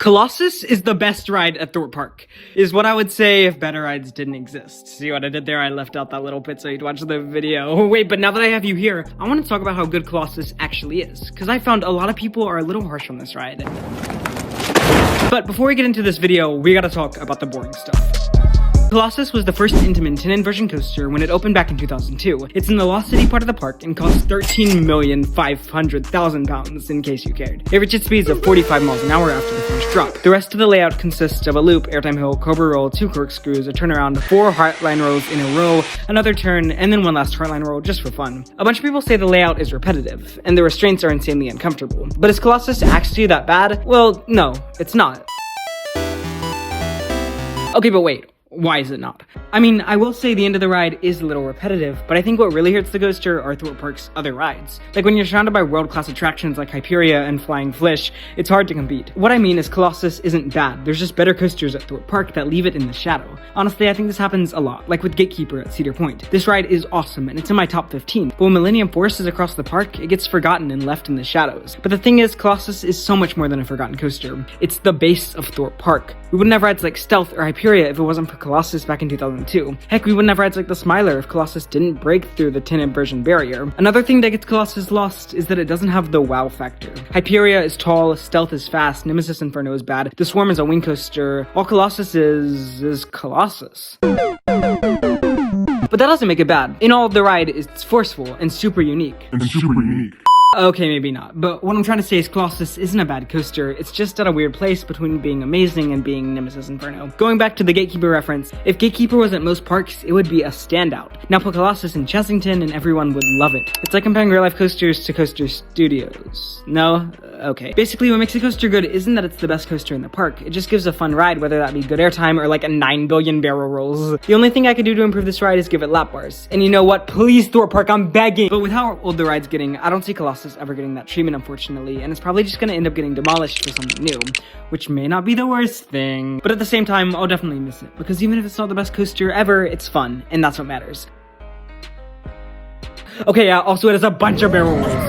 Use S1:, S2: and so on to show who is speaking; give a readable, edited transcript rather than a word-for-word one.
S1: Colossus is the best ride at Thorpe Park, is what I would say if better rides didn't exist. See what I did there? I left out that little bit so you'd watch the video. Oh, wait, but now that I have you here, I want to talk about how good Colossus actually is, because I found a lot of people are a little harsh on this ride. But before we get into this video, we gotta talk about the boring stuff. Colossus was the first intimate 10-inversion coaster when it opened back in 2002. It's in the Lost City part of the park and costs £13,500,000, in case you cared. It reaches speeds of 45 miles an hour after the first drop. The rest of the layout consists of a loop, airtime hill, cobra roll, 2 corkscrews, a turnaround, 4 heartline rolls in a row, another turn, and then one last heartline roll just for fun. A bunch of people say the layout is repetitive, and the restraints are insanely uncomfortable. But is Colossus actually that bad? Well, no, it's not. Okay, but wait. Why is it not? I mean, I will say the end of the ride is a little repetitive, but I think what really hurts the coaster are Thorpe Park's other rides. Like when you're surrounded by world-class attractions like Hyperia and Flying Fish, it's hard to compete. What I mean is Colossus isn't bad, there's just better coasters at Thorpe Park that leave it in the shadow. Honestly, I think this happens a lot, like with Gatekeeper at Cedar Point. This ride is awesome, and it's in my top 15, but when Millennium Force is across the park, it gets forgotten and left in the shadows. But the thing is, Colossus is so much more than a forgotten coaster. It's the base of Thorpe Park. We wouldn't have rides like Stealth or Hyperia if it wasn't for Colossus back in 2002. Heck, we wouldn't have rides like the Smiler if Colossus didn't break through the 10-inversion barrier. Another thing that gets Colossus lost is that it doesn't have the wow factor. Hyperia is tall, Stealth is fast, Nemesis Inferno is bad, the Swarm is a wing coaster, all Colossus is Colossus. But that doesn't make it bad. In all, the ride is forceful and super unique. Okay, maybe not, but what I'm trying to say is Colossus isn't a bad coaster, it's just at a weird place between being amazing and being Nemesis Inferno. Going back to the Gatekeeper reference, if Gatekeeper was at most parks, it would be a standout. Now put Colossus in Chessington and everyone would love it. It's like comparing real-life coasters to coaster studios. No? Okay. Basically, what makes a coaster good isn't that it's the best coaster in the park, it just gives a fun ride, whether that be good airtime or like a 9 billion barrel rolls. The only thing I could do to improve this ride is give it lap bars. And you know what? Please, Thorpe Park, I'm begging! But with how old the ride's getting, I don't see Colossus ever getting that treatment, unfortunately, and it's probably just gonna end up getting demolished for something new, which may not be the worst thing. But at the same time, I'll definitely miss it, because even if it's not the best coaster ever, it's fun, and that's what matters. Okay, yeah, also it has a bunch of barrel rolls.